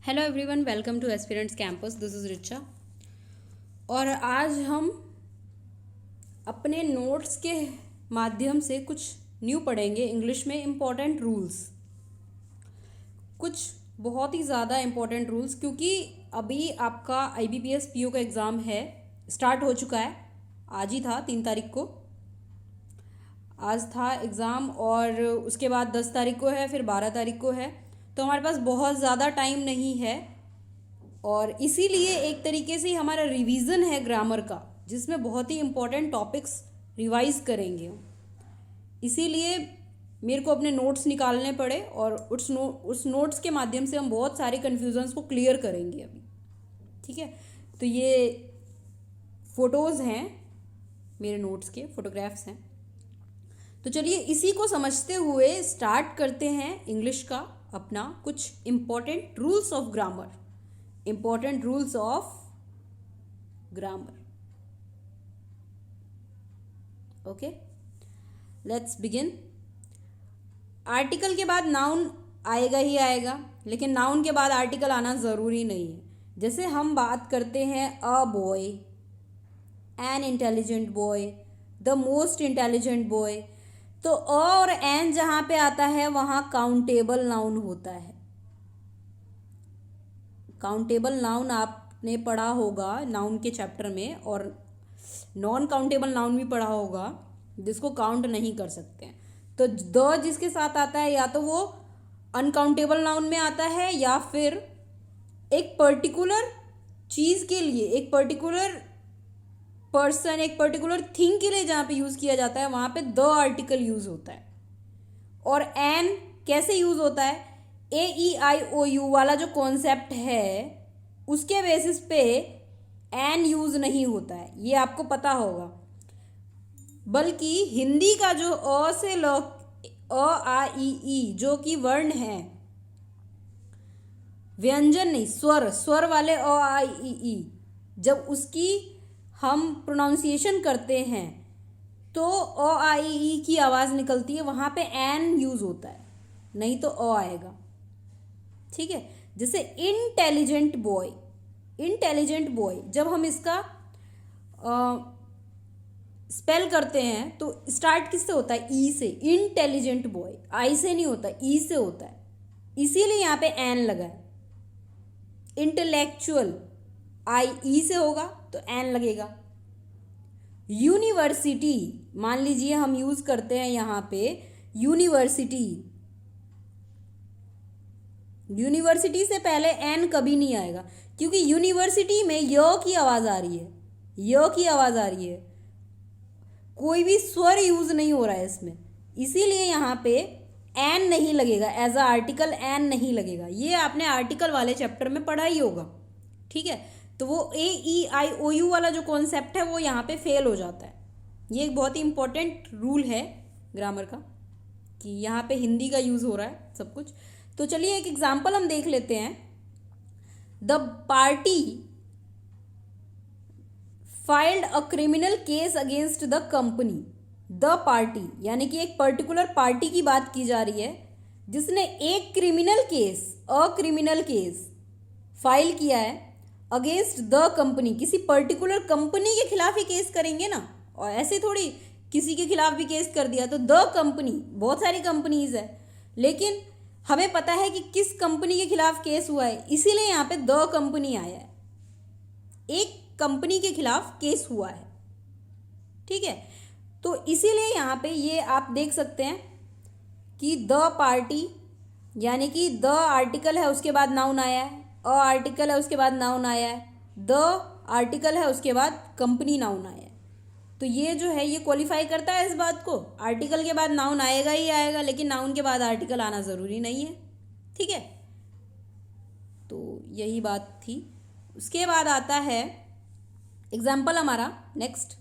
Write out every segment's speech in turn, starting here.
Hello everyone, welcome two aspirants campus. This is Richa. और आज हम अपने नोट्स के माध्यम से कुछ न्यू पढ़ेंगे इंग्लिश में। इम्पॉर्टेंट रूल्स, कुछ बहुत ही ज़्यादा इम्पॉर्टेंट रूल्स, क्योंकि अभी आपका IBPS PO का एग्ज़ाम है, स्टार्ट हो चुका है। आज ही था, 3 तारीख को आज था एग्ज़ाम, और उसके बाद 10 तारीख को है, फिर 12 तारीख को है। तो हमारे पास बहुत ज़्यादा टाइम नहीं है, और इसीलिए एक तरीके से हमारा रिवीजन है ग्रामर का, जिसमें बहुत ही इम्पोर्टेंट टॉपिक्स रिवाइज करेंगे। इसीलिए मेरे को अपने नोट्स निकालने पड़े, और उस नोट्स के माध्यम से हम बहुत सारे कन्फ्यूजन्स को क्लियर करेंगे अभी। ठीक है, तो ये फ़ोटोज़ हैं, मेरे नोट्स के फ़ोटोग्राफ्स हैं। तो चलिए इसी को समझते हुए स्टार्ट करते हैं इंग्लिश का अपना कुछ important rules of grammar. Important rules of grammar. Okay, let's begin. Article के बाद नाउन आएगा ही आएगा, लेकिन नाउन के बाद आर्टिकल आना ज़रूरी नहीं है। जैसे हम बात करते हैं a boy, an intelligent boy, the most intelligent boy, तो अ और एन जहाँ पे आता है वहाँ काउंटेबल नाउन होता है। काउंटेबल नाउन आपने पढ़ा होगा नाउन के चैप्टर में, और नॉन काउंटेबल नाउन भी पढ़ा होगा, जिसको काउंट नहीं कर सकते हैं। तो द जिसके साथ आता है, या तो वो अनकाउंटेबल नाउन में आता है, या फिर एक पर्टिकुलर चीज़ के लिए, एक पर्टिकुलर पर्सन, एक पर्टिकुलर थिंग के लिए जहाँ पे यूज़ किया जाता है वहाँ पे द आर्टिकल यूज़ होता है। और एन कैसे यूज़ होता है? AEIOU वाला जो कॉन्सेप्ट है उसके बेसिस पे एन यूज़ नहीं होता है, ये आपको पता होगा। बल्कि हिंदी का जो अ से ल, अ आ ई ई जो कि वर्ण है, व्यंजन नहीं, स्वर वाले अ आ ई ई, जब उसकी हम प्रोनाउंसिएशन करते हैं तो अ आ ई ई की आवाज़ निकलती है, वहाँ पे एन यूज़ होता है, नहीं तो अ आएगा। ठीक है, जैसे इंटेलिजेंट बॉय, इंटेलिजेंट बॉय जब हम इसका स्पेल करते हैं तो स्टार्ट किससे होता है? ई से। इंटेलिजेंट बॉय आई से नहीं होता, ई से होता है, इसीलिए यहाँ पे एन लगा है। इंटेलेक्चुअल आई ई से होगा तो एन लगेगा। यूनिवर्सिटी, मान लीजिए हम यूज करते हैं यहाँ पे यूनिवर्सिटी, यूनिवर्सिटी से पहले एन कभी नहीं आएगा, क्योंकि यूनिवर्सिटी में य की आवाज आ रही है, य की आवाज आ रही है, कोई भी स्वर यूज नहीं हो रहा है इसमें, इसीलिए यहाँ पे एन नहीं लगेगा, एज अ आर्टिकल एन नहीं लगेगा। ये आपने आर्टिकल वाले चैप्टर में पढ़ा ही होगा। ठीक है, तो वो AEIOU वाला जो कॉन्सेप्ट है वो यहाँ पे फेल हो जाता है। ये एक बहुत ही इंपॉर्टेंट रूल है ग्रामर का, कि यहाँ पे हिंदी का यूज़ हो रहा है सब कुछ। तो चलिए एक एग्जाम्पल हम देख लेते हैं। The party filed a criminal case against the company. The party यानी कि एक पर्टिकुलर पार्टी की बात की जा रही है, जिसने एक criminal case, a criminal case file किया है अगेंस्ट द कंपनी। किसी पर्टिकुलर कंपनी के खिलाफ ही केस करेंगे ना, और ऐसे थोड़ी किसी के खिलाफ भी केस कर दिया। तो द कंपनी, बहुत सारी कंपनीज है, लेकिन हमें पता है कि किस कंपनी के खिलाफ केस हुआ है, इसीलिए यहाँ पे द कंपनी आया है, एक कंपनी के खिलाफ केस हुआ है। ठीक है, तो इसीलिए यहाँ पे ये आप देख सकते हैं कि द पार्टी यानी कि द आर्टिकल है, उसके बाद नाउन आया है, अ आर्टिकल है, उसके बाद नाउन आया है, द आर्टिकल है, उसके बाद कंपनी नाउन आया है। तो ये जो है ये क्वालिफाई करता है इस बात को, आर्टिकल के बाद नाउन आएगा ही आएगा, लेकिन नाउन के बाद आर्टिकल आना ज़रूरी नहीं है। ठीक है, तो यही बात थी। उसके बाद आता है एग्जाम्पल हमारा next.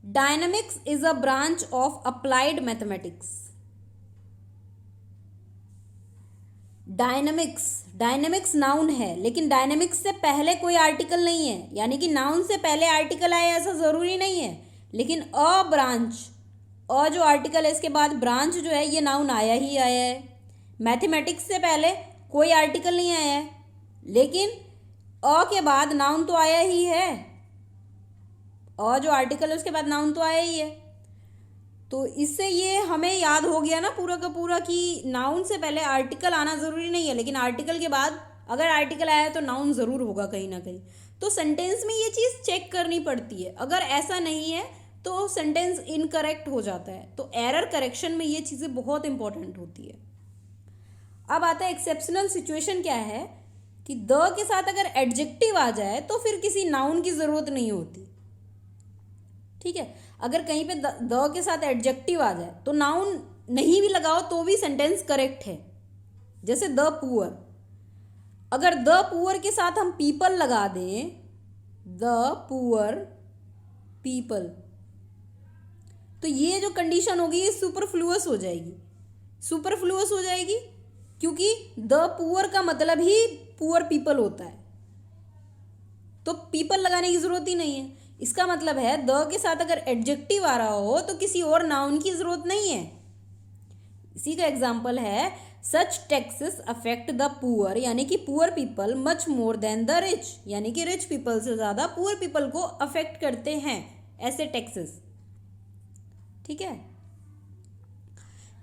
Dynamics is a branch of applied mathematics. Dynamics, dynamics noun है, लेकिन डायनामिक्स से पहले कोई आर्टिकल नहीं है, यानी कि नाउन से पहले आर्टिकल आए ऐसा ज़रूरी नहीं है। लेकिन अ ब्रांच, अ जो आर्टिकल है इसके बाद ब्रांच जो है ये नाउन आया ही आया है। मैथमेटिक्स से पहले कोई आर्टिकल नहीं आया है, लेकिन अ के बाद नाउन तो आया ही है, अ जो आर्टिकल है उसके बाद नाउन तो आया ही है। तो इससे ये हमें याद हो गया ना पूरा का पूरा कि नाउन से पहले आर्टिकल आना ज़रूरी नहीं है, लेकिन आर्टिकल के बाद अगर आर्टिकल आया है तो नाउन ज़रूर होगा कहीं ना कहीं। तो सेंटेंस में ये चीज़ चेक करनी पड़ती है, अगर ऐसा नहीं है तो सेंटेंस इनकरेक्ट हो जाता है। तो एरर करेक्शन में ये चीज़ें बहुत इंपॉर्टेंट होती है। अब आता है एक्सेप्शनल सिचुएशन क्या है कि द के साथ अगर एडजेक्टिव आ जाए तो फिर किसी नाउन की ज़रूरत नहीं होती। ठीक है, अगर कहीं पे द के साथ एडजेक्टिव आ जाए तो नाउन नहीं भी लगाओ तो भी सेंटेंस करेक्ट है। जैसे द पुअर, अगर द पुअर के साथ हम पीपल लगा दें, द पुअर पीपल, तो ये जो कंडीशन होगी ये सुपरफ्लुअस हो जाएगी। सुपरफ्लुअस हो जाएगी क्योंकि द पुअर का मतलब ही पुअर पीपल होता है, तो पीपल लगाने की जरूरत ही नहीं है। इसका मतलब है द के साथ अगर एडजेक्टिव आ रहा हो तो किसी और नाउन की जरूरत नहीं है। इसी का एग्जाम्पल है सच टैक्सेस अफेक्ट द पुअर, यानी कि poor people much more than the rich, यानी कि रिच पीपल से ज्यादा पुअर पीपल को अफेक्ट करते हैं ऐसे टैक्सेस। ठीक है,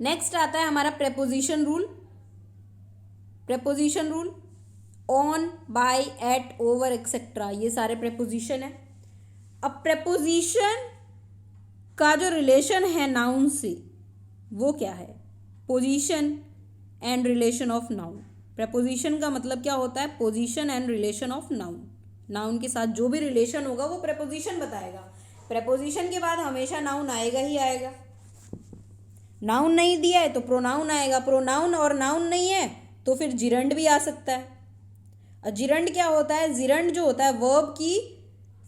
नेक्स्ट आता है हमारा preposition rule. Preposition rule on, by, at, over, etcetera, ये सारे प्रेपोजिशन है। अब प्रेपोजिशन का जो रिलेशन है नाउन से वो क्या है? Position and relation of noun. Preposition का मतलब क्या होता है? Position and relation of noun. Noun के साथ जो भी रिलेशन होगा वो प्रेपोजिशन बताएगा। प्रेपोजिशन के बाद हमेशा नाउन आएगा ही आएगा। नाउन नहीं दिया है तो प्रोनाउन आएगा, प्रोनाउन और नाउन नहीं है तो फिर जिरंड भी आ सकता है। और जिरंड क्या होता है? जिरंड जो होता है वर्ब की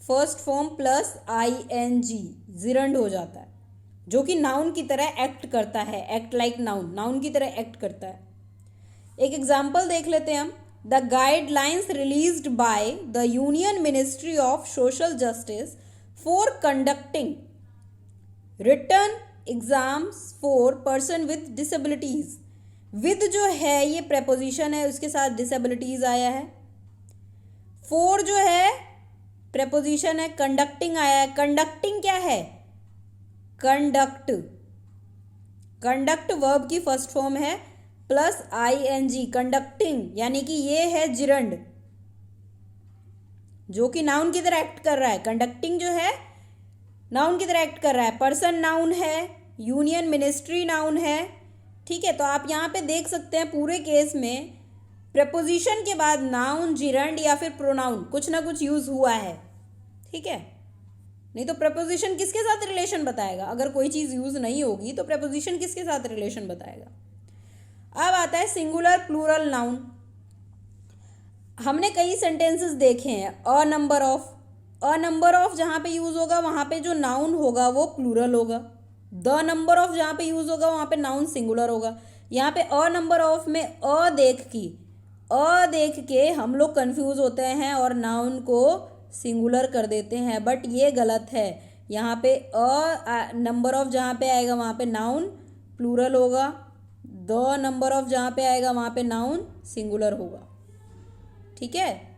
first form plus ING, gerund हो जाता है, जो कि नाउन की तरह एक्ट करता है, एक्ट लाइक नाउन, नाउन की तरह एक्ट करता है। एक एग्जाम्पल देख लेते हैं हम। The guidelines released by the Union Ministry of Social Justice for conducting written exams for person with disabilities. With जो है ये प्रेपोजिशन है, उसके साथ डिसेबिलिटीज आया है। फॉर जो है प्रेपोजिशन है, कंडक्टिंग आया है। कंडक्टिंग क्या है? कंडक्ट, कंडक्ट वर्ब की फर्स्ट फॉर्म है प्लस ING, कंडक्टिंग, यानी कि ये है जिरंड जो कि नाउन की तरह एक्ट कर रहा है। कंडक्टिंग जो है नाउन की तरह एक्ट कर रहा है। पर्सन नाउन है, यूनियन मिनिस्ट्री नाउन है। ठीक है, तो आप यहाँ पे देख सकते हैं पूरे केस में प्रेपोजिशन के बाद नाउन, जिरंड या फिर प्रोनाउन कुछ ना कुछ यूज हुआ है। ठीक है, नहीं तो प्रेपोजिशन किसके साथ रिलेशन बताएगा? अगर कोई चीज़ यूज नहीं होगी तो प्रेपोजिशन किसके साथ रिलेशन बताएगा? अब आता है सिंगुलर प्लूरल नाउन। हमने कई सेंटेंसेस देखे हैं a number of. A number of जहाँ पे यूज होगा वहाँ पे जो नाउन होगा वो प्लूरल होगा। द नंबर ऑफ जहाँ पे यूज होगा वहाँ पे नाउन सिंगुलर होगा। यहाँ पे अ नंबर ऑफ में अ देख के हम लोग कंफ्यूज होते हैं और नाउन को सिंगुलर कर देते हैं, बट ये गलत है। यहाँ पे अ नंबर ऑफ जहाँ पे आएगा वहाँ पे नाउन प्लूरल होगा। द नंबर ऑफ जहाँ पे आएगा वहाँ पे नाउन सिंगुलर होगा। ठीक है,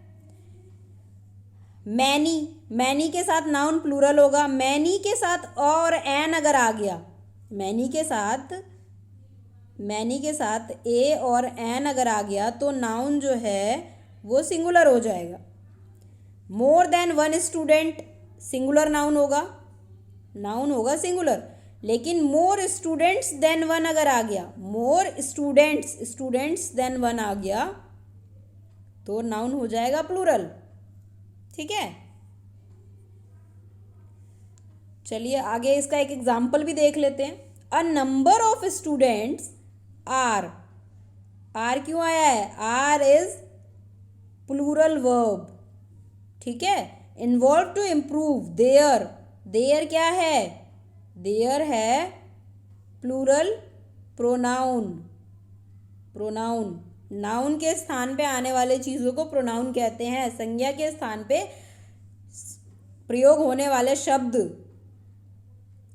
मैनी, मैनी के साथ नाउन प्लूरल होगा। मैनी के साथ और एन अगर आ गया, मैनी के साथ ए और एन अगर आ गया तो नाउन जो है वो सिंगुलर हो जाएगा। More than one student singular noun होगा सिंगुलर। लेकिन मोर स्टूडेंट्स देन वन अगर आ गया, मोर स्टूडेंट्स देन वन आ गया तो नाउन हो जाएगा प्लूरल। ठीक है, चलिए आगे इसका एक एग्जाम्पल भी देख लेते हैं। A number of students are क्यों आया है? Are is plural verb. ठीक है, इन्वॉल्व टू इम्प्रूव देयर क्या है? देयर है प्लूरल प्रोनाउन। नाउन के स्थान पे आने वाले चीज़ों को प्रोनाउन कहते हैं। संज्ञा के स्थान पे प्रयोग होने वाले शब्द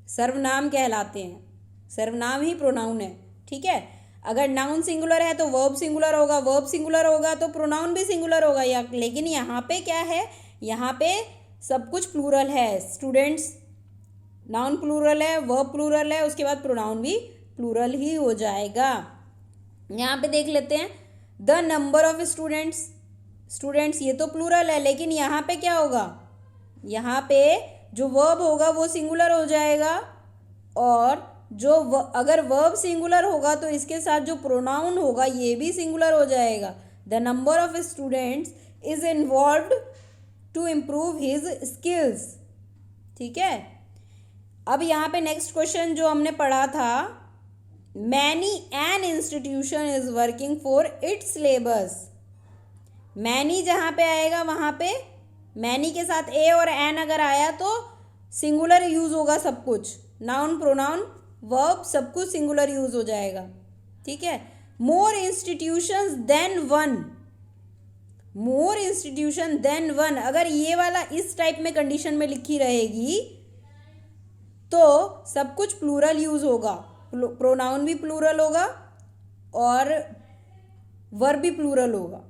सर्वनाम कहलाते हैं। सर्वनाम ही प्रोनाउन है। ठीक है, अगर नाउन सिंगुलर है तो वर्ब सिंगुलर होगा, वर्ब सिंगुलर होगा तो प्रोनाउन भी सिंगुलर होगा। या लेकिन यहाँ पे क्या है, यहाँ पे सब कुछ प्लूरल है स्टूडेंट्स। नाउन प्लूरल है, वर्ब प्लूरल है, उसके बाद प्रोनाउन भी प्लूरल ही हो जाएगा। यहाँ पे देख लेते हैं, the number of students, students ये तो प्लूरल है, लेकिन यहाँ पे क्या होगा, यहाँ पे जो वर्ब होगा वो सिंगुलर हो जाएगा, और जो अगर वर्ब सिंगुलर होगा तो इसके साथ जो प्रोनाउन होगा ये भी सिंगुलर हो जाएगा। The number of students is involved to improve his skills. ठीक है, अब यहाँ पे नेक्स्ट क्वेश्चन जो हमने पढ़ा था, many an institution is working for its syllabus. Many जहाँ पे आएगा वहाँ पे मैनी के साथ ए और एन अगर आया तो सिंगुलर यूज होगा सब कुछ, नाउन प्रोनाउन वर्ब सब कुछ सिंगुलर यूज हो जाएगा। ठीक है, मोर इंस्टीट्यूशंस देन वन, मोर इंस्टीट्यूशन देन वन, अगर ये वाला इस टाइप में कंडीशन में लिखी रहेगी तो सब कुछ प्लूरल यूज होगा, प्रोनाउन भी प्लूरल होगा और वर्ब भी प्लूरल होगा।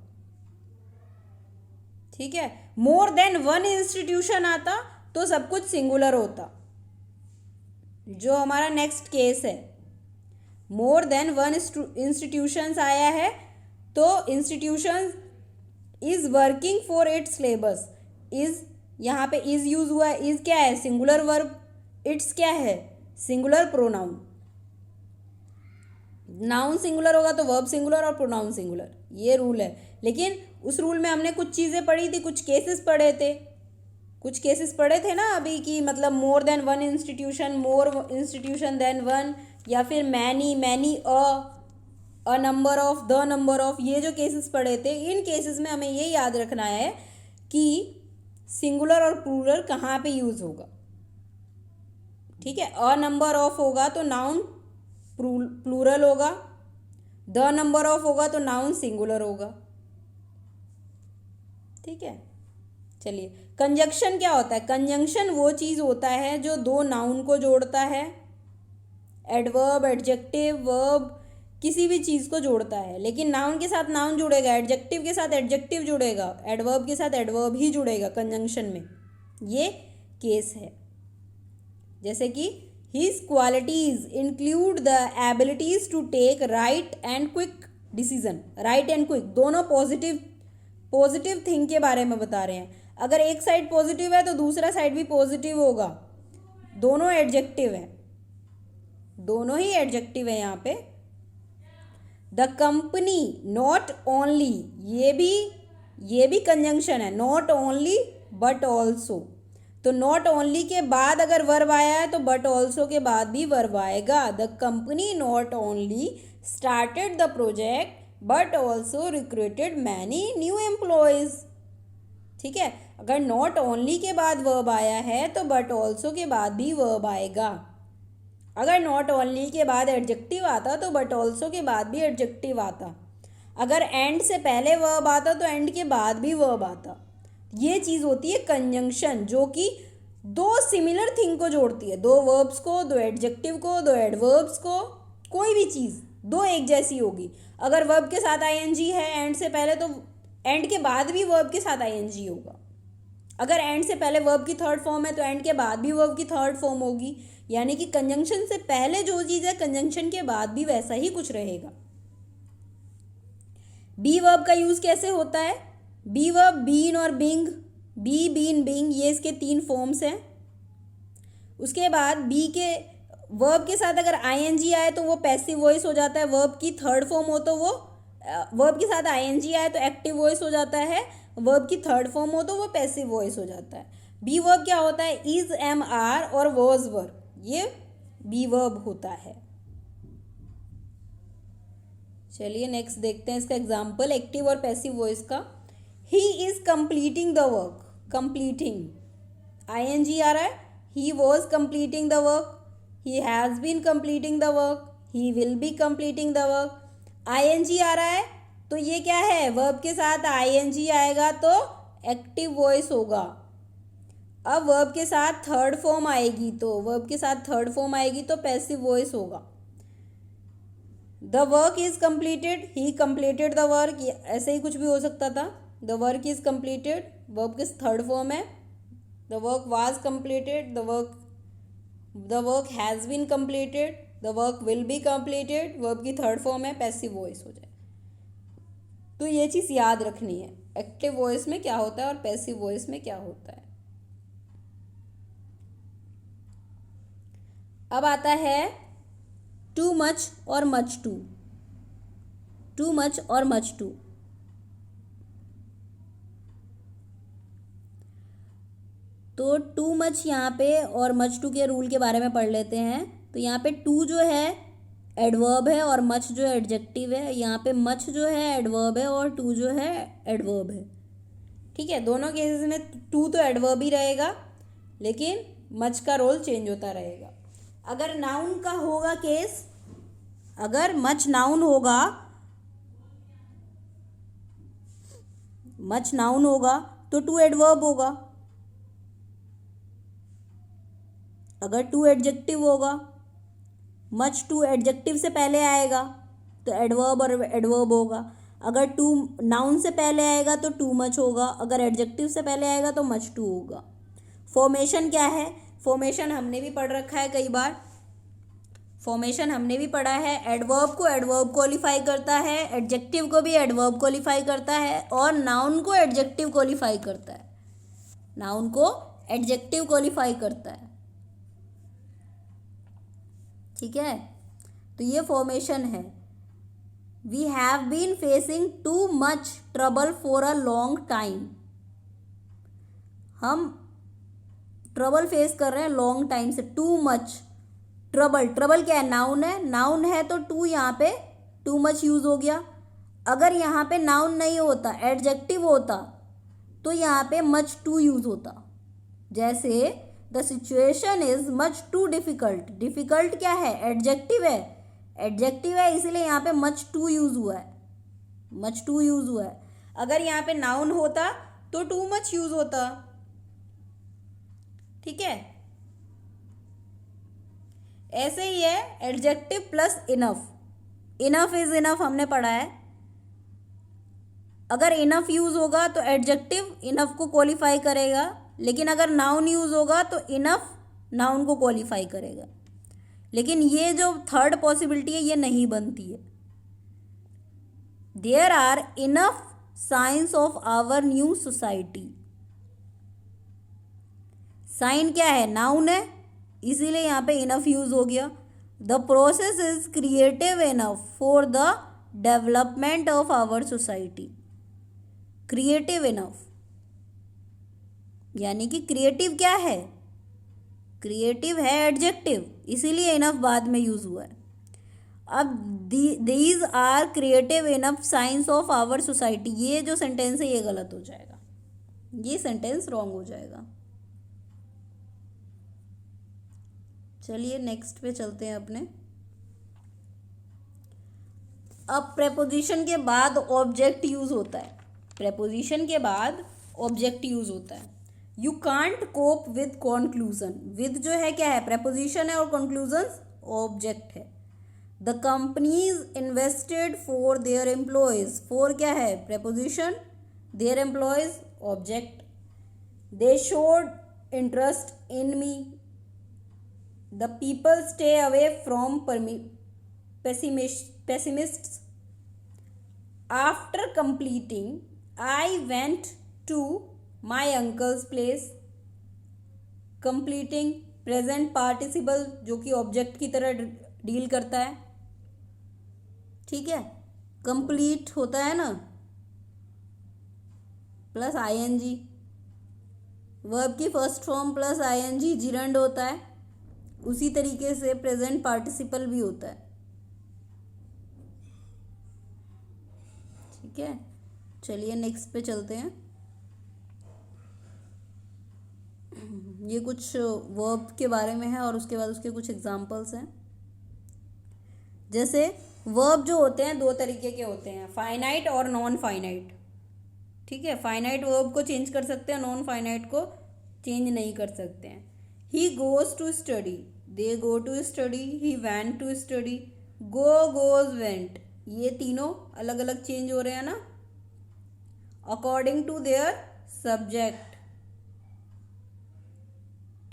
ठीक है, मोर देन वन इंस्टीट्यूशन आता तो सब कुछ सिंगुलर होता। जो हमारा नेक्स्ट केस है, मोर देन वन इंस्टीट्यूशंस आया है तो institution is working for its syllabus. Is यहाँ पे इज यूज हुआ है, इज क्या है, सिंगुलर वर्ब, इट्स क्या है, सिंगुलर प्रोनाउन। नाउन सिंगुलर होगा तो वर्ब सिंगुलर और प्रोनाउन सिंगुलर, ये रूल है। लेकिन उस रूल में हमने कुछ चीज़ें पढ़ी थी, कुछ केसेस पढ़े थे ना अभी की, मतलब मोर देन वन इंस्टीट्यूशन, मोर इंस्टीट्यूशन देन वन, या फिर many a number of, the number of, ये जो केसेस पढ़े थे, इन केसेस में हमें ये याद रखना है कि सिंगुलर और प्लूरल कहाँ पे यूज होगा। ठीक है, अ नंबर ऑफ होगा तो नाउन प्लूरल होगा, द नंबर ऑफ होगा तो नाउन सिंगुलर होगा। ठीक है, चलिए कंजंक्शन क्या होता है। कंजंक्शन वो चीज़ होता है जो दो नाउन को जोड़ता है, एडवर्ब, एडजेक्टिव, वर्ब, किसी भी चीज़ को जोड़ता है। लेकिन नाउन के साथ नाउन जुड़ेगा, एडजेक्टिव के साथ एडजेक्टिव जुड़ेगा, एडवर्ब के साथ एडवर्ब ही जुड़ेगा कंजंक्शन में। ये केस है, जैसे कि his qualities include the abilities to take right and quick decision. Right and quick दोनों पॉजिटिव थिंग के बारे में बता रहे हैं। अगर एक साइड पॉजिटिव है तो दूसरा साइड भी पॉजिटिव होगा, दोनों एडजेक्टिव है, दोनों ही एडजेक्टिव है यहाँ पे। द कंपनी नॉट ओनली, ये भी कंजंक्शन है, नॉट ओनली बट ऑल्सो। तो नॉट ओनली के बाद अगर वर्ब आया है तो बट ऑल्सो के बाद भी वर्ब आएगा। The company not only started the project but also recruited many new employees. ठीक है, अगर नॉट ओनली के बाद वर्ब आया है तो बट ऑल्सो के बाद भी वर्ब आएगा। अगर नॉट ओनली के बाद एडजेक्टिव आता तो बट ऑल्सो के बाद भी एडजेक्टिव आता। अगर एंड से पहले वर्ब आता तो एंड के बाद भी वर्ब आता। ये चीज़ होती है कंजंक्शन, जो कि दो सिमिलर थिंग को जोड़ती है, दो वर्ब्स को, दो एडजेक्टिव को, दो एडवर्ब्स को, कोई भी चीज़ दो एक जैसी होगी। अगर वर्ब के साथ आईएनजी है एंड से पहले तो एंड के बाद भी वर्ब के साथ आईएनजी होगा। अगर एंड से पहले वर्ब की थर्ड फॉर्म है तो एंड के बाद भी वर्ब की थर्ड फॉर्म होगी। यानी कि कंजंक्शन से पहले जो चीज़ है कंजंक्शन के बाद भी वैसा ही कुछ रहेगा। बी वर्ब का यूज़ कैसे होता है? बी वर्ब बीन और बिंग, बी बीन बिंग, ये इसके तीन फॉर्म्स हैं। उसके बाद बी के वर्ब के साथ अगर आईएनजी आए तो वो पैसिव वॉइस हो जाता है। वर्ब की थर्ड फॉर्म हो तो वो वर्ब के साथ आईएनजी आए तो एक्टिव वॉइस हो जाता है। वर्ब की थर्ड फॉर्म हो तो वो पैसिव वॉइस हो जाता है। बी वर्ब क्या होता है? इज, एम, आर और वॉज वर्ब, ये बी वर्ब होता है। चलिए नेक्स्ट देखते हैं इसका एग्जाम्पल एक्टिव और पैसिव वॉइस का। He is completing the work, completing ING आ रहा है। He was completing the work, he has been completing the work, he will be completing the work. ING आ रहा है तो ये क्या है? वर्ब के साथ आईएनजी आएगा तो एक्टिव वॉइस होगा। अब वर्ब के साथ थर्ड फॉर्म आएगी तो पैसिव वॉइस होगा। The work is completed, he completed the work, ऐसे ही कुछ भी हो सकता था. The work is completed, verb किस थर्ड फॉर्म है. The work was completed, the work has been completed, the work will be completed, verb की थर्ड फॉर्म है, पैसिव वॉइस हो जाए. तो ये चीज़ याद रखनी है, एक्टिव वॉइस में क्या होता है और पैसिव वॉइस में क्या होता है. अब आता है टू मच और मच टू. टू मच और मच टू. तो टू मच यहाँ पे और मच टू के रूल के बारे में पढ़ लेते हैं. तो यहाँ पे टू जो है एडवर्ब है और मच जो है एडजेक्टिव है. यहाँ पे मच जो है एडवर्ब है और टू जो है एडवर्ब है. ठीक है, दोनों केसेस में टू तो एडवर्ब ही रहेगा, लेकिन मच का रोल चेंज होता रहेगा. अगर नाउन का होगा केस, अगर मच नाउन होगा, मच नाउन होगा तो टू एडवर्ब होगा. अगर टू एडजेक्टिव होगा, मच टू एडजेक्टिव से पहले आएगा तो एडवर्ब और एडवर्ब होगा. अगर टू नाउन से पहले आएगा तो टू मच होगा. अगर एडजेक्टिव से पहले आएगा तो मच टू होगा. फॉर्मेशन क्या है? फॉर्मेशन हमने भी पढ़ रखा है कई बार. फॉर्मेशन हमने भी पढ़ा है. एडवर्ब को एडवर्ब क्वालिफाई करता है, एडजेक्टिव को भी एडवर्ब क्वालिफाई करता है और नाउन को एडजेक्टिव क्वालिफाई करता है. नाउन को एडजेक्टिव क्वालिफाई करता है. ठीक है, तो ये फॉर्मेशन है. We have been facing too much trouble for a long time. हम ट्रबल फेस कर रहे हैं लॉन्ग टाइम से. टू मच ट्रबल, ट्रबल क्या है? नाउन है. नाउन है तो टू यहाँ पे टू मच यूज हो गया. अगर यहाँ पे नाउन नहीं होता, एडजेक्टिव होता, तो यहाँ पे मच टू यूज होता. जैसे the situation is much too difficult. Difficult क्या है? एडजेक्टिव है. एडजेक्टिव है, इसलिए यहाँ पे मच टू यूज हुआ है. मच टू यूज हुआ है. अगर यहाँ पे नाउन होता तो टू मच यूज होता. ठीक है, ऐसे ही है adjective plus enough. Enough is enough हमने पढ़ा है. अगर इनफ यूज होगा तो एडजेक्टिव इनफ को क्वालिफाई करेगा, लेकिन अगर नाउन यूज होगा तो इनफ नाउन को क्वालिफाई करेगा. लेकिन ये जो थर्ड पॉसिबिलिटी है ये नहीं बनती है. There are enough signs of our new society. Sign क्या है? नाउन है, इसीलिए यहाँ पे इनफ यूज हो गया. The process is creative enough for the development of our society. Creative enough यानी कि क्रिएटिव क्या है? क्रिएटिव है एडजेक्टिव, इसीलिए इनफ बाद में यूज हुआ है. अब these are creative enough signs of our society. ये जो सेंटेंस है ये गलत हो जाएगा, ये सेंटेंस रॉन्ग हो जाएगा. चलिए नेक्स्ट पे चलते हैं अपने. अब प्रेपोजिशन के बाद ऑब्जेक्ट यूज होता है. प्रेपोजिशन के बाद ऑब्जेक्ट यूज होता है. You can't cope with conclusion. With जो है क्या है? प्रेपोजिशन है और कॉन्क्लूजन ऑब्जेक्ट है. The companies invested for their employees. For क्या है? Preposition. Their employees object. They showed interest in me. The people stay away from pessimists. After completing, I went to my uncle's place. Completing present participle जो कि object की तरह deal करता है. ठीक है, कंप्लीट होता है ना प्लस आईएनजी. वर्ब की first form plus ING gerund होता है. उसी तरीके से प्रेजेंट पार्टिसिपल भी होता है. ठीक है, चलिए नेक्स्ट पे चलते हैं. ये कुछ वर्ब के बारे में है और उसके बाद उसके कुछ एग्जांपल्स हैं. जैसे वर्ब जो होते हैं दो तरीके के होते हैं, फाइनाइट और नॉन फाइनाइट. ठीक है, फाइनाइट वर्ब को चेंज कर सकते हैं, नॉन फाइनाइट को चेंज नहीं कर सकते हैं. He goes to study. They go to study. He want to study. Go, goes, went, ये तीनों अलग अलग चेंज हो रहे हैं ना, अकॉर्डिंग टू देयर सब्जेक्ट।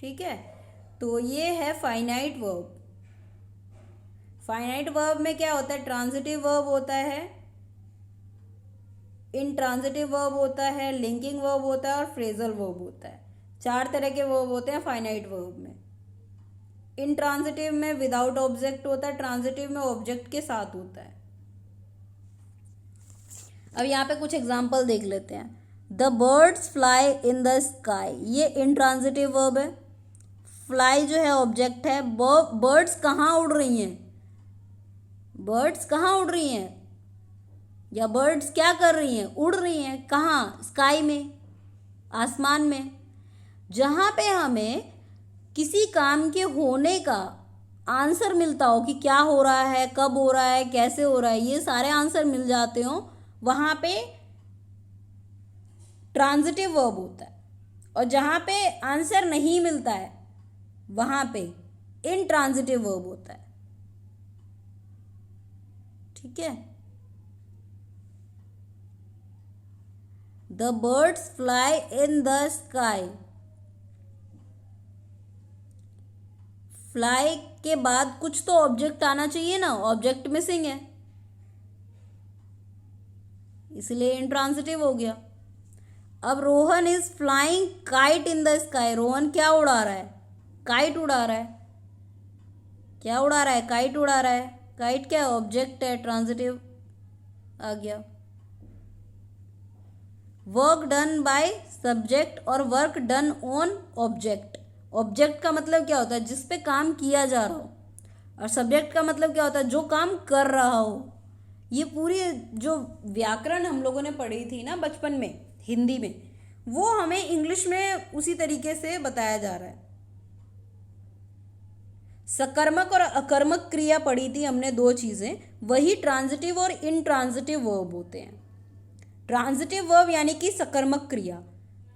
ठीक है, तो ये है फाइनाइट वर्ब। फाइनाइट वर्ब में क्या होता है? ट्रांजिटिव वर्ब होता है, इंट्रांजिटिव वर्ब होता है, लिंकिंग वर्ब होता है और फ्रेजल वर्ब होता है। 4 तरह के वर्ब होते हैं फाइनाइट वर्ब में। इंट्रांजिटिव में विदाउट ऑब्जेक्ट होता है, ट्रांजिटिव में ऑब्जेक्ट के साथ होता है। अब यहाँ पे कुछ एग्जाम्पल देख लेते हैं। The birds fly in the sky, ये इंट्रांजिटिव वर्ब है। फ्लाई जो है ऑब्जेक्ट है। बर्ड्स कहाँ उड़ रही हैं? बर्ड्स कहाँ उड़ रही हैं? या बर्ड्स क्या कर रही हैं? उड़ रही हैं। कहाँ? स्काई में, आसमान में। जहाँ पे हमें किसी काम के होने का आंसर मिलता हो कि क्या हो रहा है, कब हो रहा है, कैसे हो रहा है, ये सारे आंसर मिल जाते हो, वहाँ पे ट्रांजिटिव वर्ब होता है। और जहाँ पे आंसर नहीं मिलता है वहाँ पे इंट्रांजिटिव वर्ब होता है। ठीक है, the birds fly in the sky. Fly के बाद कुछ तो ऑब्जेक्ट आना चाहिए ना, ऑब्जेक्ट मिसिंग है, इसलिए इंट्रांजिटिव हो गया। अब Rohan is flying kite in the sky, Rohan क्या उड़ा रहा है? काइट उड़ा रहा है। क्या उड़ा रहा है? काइट उड़ा रहा है। काइट क्या ऑब्जेक्ट है, ट्रांजिटिव आ गया। वर्क डन बाय सब्जेक्ट और work done on object. Object का मतलब क्या होता है? जिस पे काम किया जा रहा हो, और सब्जेक्ट का मतलब क्या होता है? जो काम कर रहा हो। ये पूरी जो व्याकरण हम लोगों ने पढ़ी थी ना बचपन में हिंदी में, वो हमें इंग्लिश में उसी तरीके से बताया जा रहा है। सकर्मक और अकर्मक क्रिया पढ़ी थी हमने, 2 चीज़ें, वही ट्रांजिटिव और इनट्रांजिटिव वर्ब होते हैं। ट्रांजिटिव वर्ब यानी कि सकर्मक क्रिया,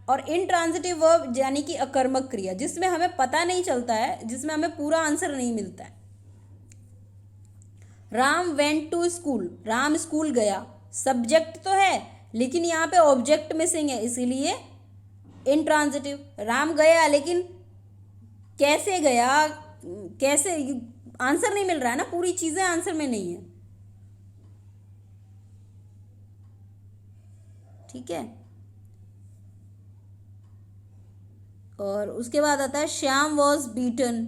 और इनट्रांजिटिव वर्ब यानी कि अकर्मक क्रिया, जिसमें हमें पता नहीं चलता है, जिसमें हमें पूरा आंसर नहीं मिलता है। Ram went to school, Ram school गया, सब्जेक्ट तो है लेकिन यहाँ पे ऑब्जेक्ट मिसिंग है, इसीलिए इनट्रांजिटिव। राम गया लेकिन कैसे गया, कैसे, आंसर नहीं मिल रहा है ना, पूरी चीजें आंसर में नहीं है। ठीक है, और उसके बाद आता है श्याम वॉज बीटन,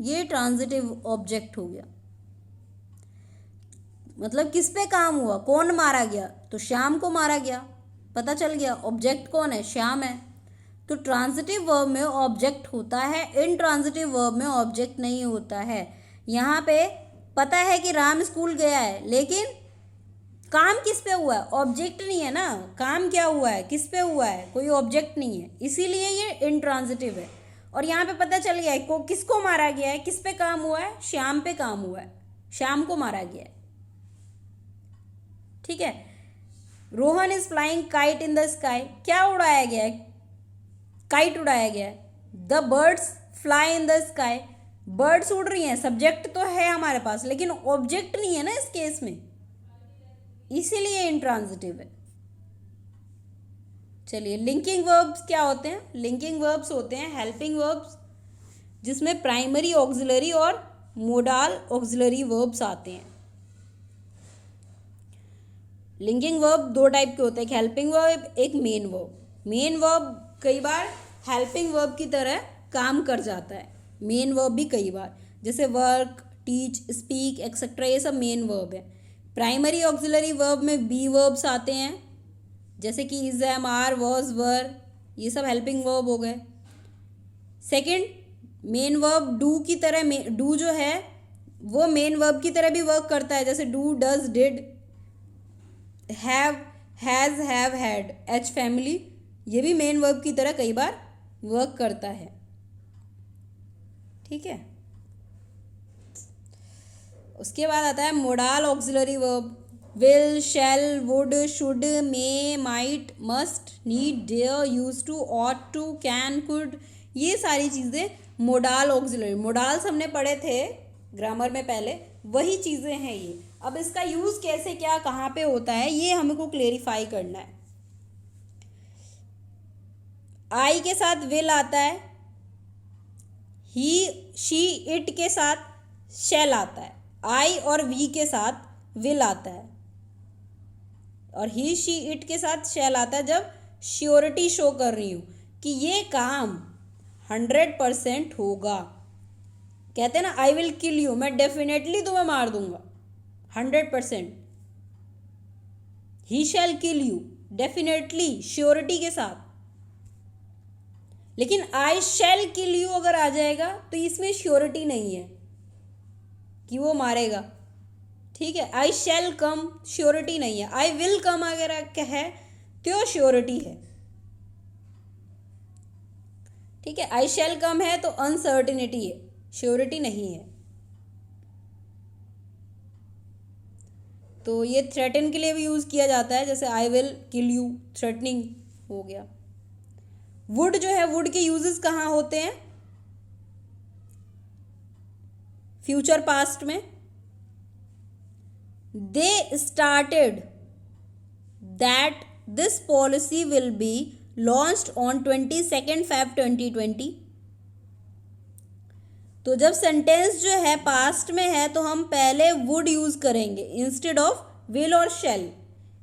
ये ट्रांजिटिव ऑब्जेक्ट हो गया। मतलब किस पे काम हुआ, कौन मारा गया? तो श्याम को मारा गया, पता चल गया ऑब्जेक्ट कौन है, श्याम है। तो ट्रांजिटिव वर्ब में ऑब्जेक्ट होता है, इनट्रांजिटिव वर्ब में ऑब्जेक्ट नहीं होता है। यहाँ पे पता है कि राम स्कूल गया है, लेकिन काम किस पे हुआ है? ऑब्जेक्ट नहीं है ना, काम क्या हुआ है, किस पे हुआ है, कोई ऑब्जेक्ट नहीं है, इसीलिए ये इनट्रांजिटिव है। और यहाँ पे पता चल गया है को किसको मारा गया है, किस पे काम हुआ है, श्याम पे काम हुआ है, श्याम को मारा गया है। ठीक है, Rohan is flying kite in the sky, क्या उड़ाया गया है? काइट उड़ाया गया है। The birds fly in the sky, birds उड़ रही हैं, सब्जेक्ट तो है हमारे पास लेकिन ऑब्जेक्ट नहीं है ना इस केस में, इसीलिए इंट्रांजिटिव है। चलिए, लिंकिंग वर्ब्स क्या होते हैं? लिंकिंग वर्ब्स होते हैं हेल्पिंग वर्ब्स, जिसमें प्राइमरी ऑक्सिलरी और मोडाल ऑक्सिलरी वर्ब्स आते हैं। लिंकिंग वर्ब 2 टाइप के होते हैं, एक हेल्पिंग वर्ब, एक मेन वर्ब। मेन वर्ब कई बार हेल्पिंग वर्ब की तरह काम कर जाता है, मेन वर्ब भी कई बार, जैसे वर्क, टीच, स्पीक एक्सेट्रा, ये सब मेन वर्ब है। प्राइमरी ऑक्सिलरी वर्ब में बी वर्ब्स आते हैं, जैसे कि इज, एम, आर, वॉज, वर, ये सब हेल्पिंग वर्ब हो गए। सेकंड, मेन वर्ब डू की तरह, डू जो है वो मेन वर्ब की तरह भी वर्क करता है, जैसे do, does, did, have, has, have, had, H, family, ये भी मेन वर्ब की तरह कई बार वर्क करता है। ठीक है, उसके बाद आता है modal auxiliary verb, will, shall, would, should, may, might, must, need, dare, use to, ought to, can, could, ये सारी चीज़ें मोडाल ऑक्सिलरी, मोडाल्स हमने पढ़े थे ग्रामर में पहले, वही चीज़ें हैं ये। अब इसका यूज़ कैसे क्या कहाँ पे होता है ये हमको क्लेरिफाई करना है। आई के साथ विल आता है, ही शी इट के साथ शैल आता है, आई और वी के साथ विल आता है, और ही शी इट के साथ शैल आता है जब श्योरिटी शो कर रही हूँ कि ये काम 100% होगा। कहते हैं ना आई विल किल यू, मैं डेफिनेटली तुम्हें मार दूंगा 100%। ही शैल किल यू, डेफिनेटली श्योरिटी के साथ। लेकिन आई शैल किल यू अगर आ जाएगा तो इसमें श्योरिटी नहीं है कि वो मारेगा, ठीक है। आई शैल कम, श्योरिटी नहीं है। आई विल कम अगर है तो श्योरिटी है, ठीक है। आई शैल कम है तो अनसर्टिनिटी है, श्योरिटी नहीं है। तो ये थ्रेटन के लिए भी यूज किया जाता है, जैसे I will kill you, threatening हो गया। वुड जो है, वुड के यूजेस कहाँ होते हैं? फ्यूचर पास्ट में। They started that this policy will be launched on 22 Feb 2020। तो जब सेंटेंस जो है पास्ट में है तो हम पहले वुड यूज करेंगे इंस्टेड ऑफ विल और शैल।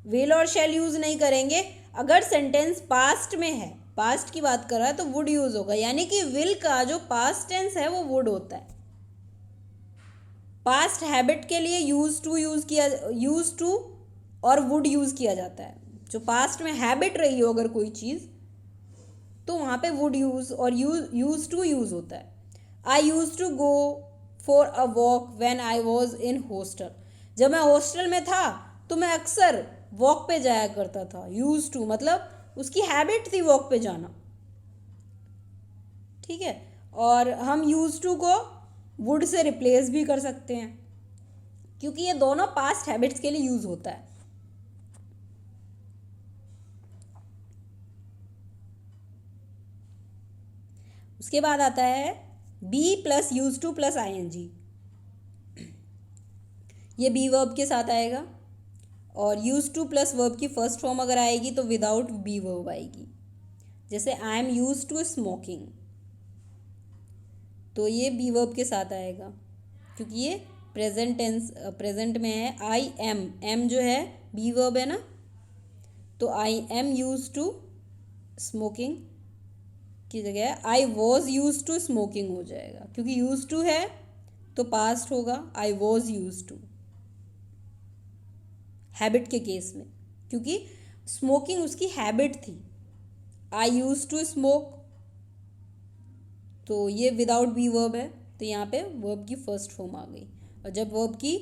विल और शैल यूज नहीं करेंगे। अगर सेंटेंस पास्ट में है, पास्ट की बात कर रहा है, तो वुड यूज होगा, यानी कि विल का जो पास्ट टेंस है वो वुड होता है। पास्ट हैबिट के लिए यूज टू और वुड यूज किया जाता है। जो पास्ट में हैबिट रही हो अगर कोई चीज, तो वहां पे वुड यूज और यूज टू यूज होता है। I use to go for a walk when I was in hostel. जब मैं हॉस्टल में था तो मैं अक्सर वॉक पे जाया करता था। यूज टू मतलब उसकी हैबिट थी वॉक पे जाना, ठीक है। और हम यूज टू को वुड से रिप्लेस भी कर सकते हैं, क्योंकि ये दोनों पास्ट हैबिट्स के लिए यूज होता है। उसके बाद आता है be plus use to plus ING। ये बी वर्ब के साथ आएगा, और यूज टू प्लस वर्ब की फर्स्ट फॉर्म अगर आएगी तो विदाउट बी वर्ब आएगी। जैसे I am use to smoking, तो ये बी वर्ब के साथ आएगा, क्योंकि ये प्रेजेंट टेंस प्रेजेंट में है। आई एम जो है बी वर्ब है ना, तो I am use to smoking की जगह I was use to smoking हो जाएगा, क्योंकि यूज टू है तो पास्ट होगा। I was use to habit के केस में, क्योंकि स्मोकिंग उसकी हैबिट थी। आई यूज टू स्मोक, तो ये विदाउट बी वर्ब है, तो यहाँ पे वर्ब की फर्स्ट फॉर्म आ गई। और जब वर्ब की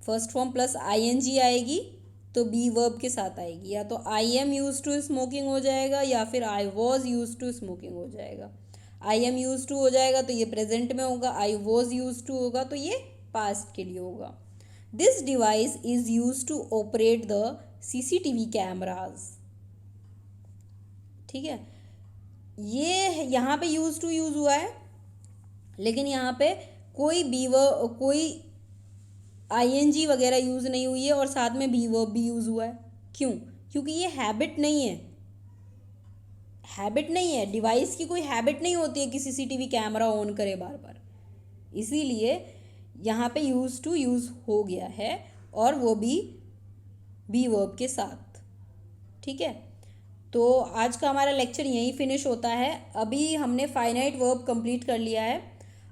फर्स्ट फॉर्म प्लस ING आएगी तो बी वर्ब के साथ आएगी। या तो I am use to smoking हो जाएगा, या फिर I was use to smoking हो जाएगा। आई एम यूज टू हो जाएगा तो ये प्रेजेंट में होगा, आई वॉज यूज टू होगा तो ये पास्ट के लिए होगा। This device is use to operate the CCTV cameras, ठीक है। ये यहाँ पे यूज टू यूज हुआ है, लेकिन यहाँ पे कोई कोई ING वगैरह यूज नहीं हुई है, और साथ में बी वर्ब भी यूज हुआ है। क्यों? क्योंकि ये हैबिट नहीं है। हैबिट नहीं है, डिवाइस की कोई हैबिट नहीं होती है कि CCTV कैमरा ऑन करे बार बार, इसीलिए यहाँ पे यूज टू यूज हो गया है, और वो भी बी वर्ब के साथ, ठीक है। तो आज का हमारा लेक्चर यहीं फिनिश होता है। अभी हमने फाइनाइट वर्ब कंप्लीट कर लिया है,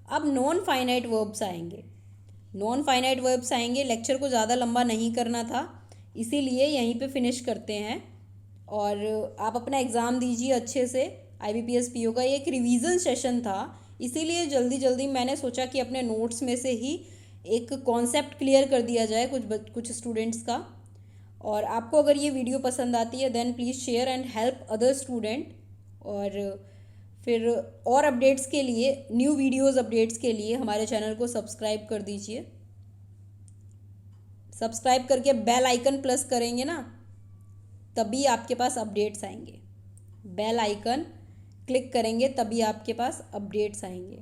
अब नॉन फाइनाइट वर्ब्स आएंगे। नॉन फाइनाइट वर्ब्स आएंगे। लेक्चर को ज़्यादा लंबा नहीं करना था, इसीलिए यहीं पे फिनिश करते हैं। और आप अपना एग्ज़ाम दीजिए अच्छे से। IBPS PO का ये एक रिवीजन सेशन था, इसीलिए जल्दी जल्दी मैंने सोचा कि अपने नोट्स में से ही एक कॉन्सेप्ट क्लियर कर दिया जाए कुछ स्टूडेंट्स का। और आपको अगर ये वीडियो पसंद आती है then please share and help other student. और फिर और अपडेट्स के लिए, न्यू वीडियोस अपडेट्स के लिए हमारे चैनल को सब्सक्राइब कर दीजिए। सब्सक्राइब करके बेल आइकन प्रेस करेंगे ना, तभी आपके पास अपडेट्स आएंगे। बेल आइकन क्लिक करेंगे तभी आपके पास अपडेट्स आएंगे।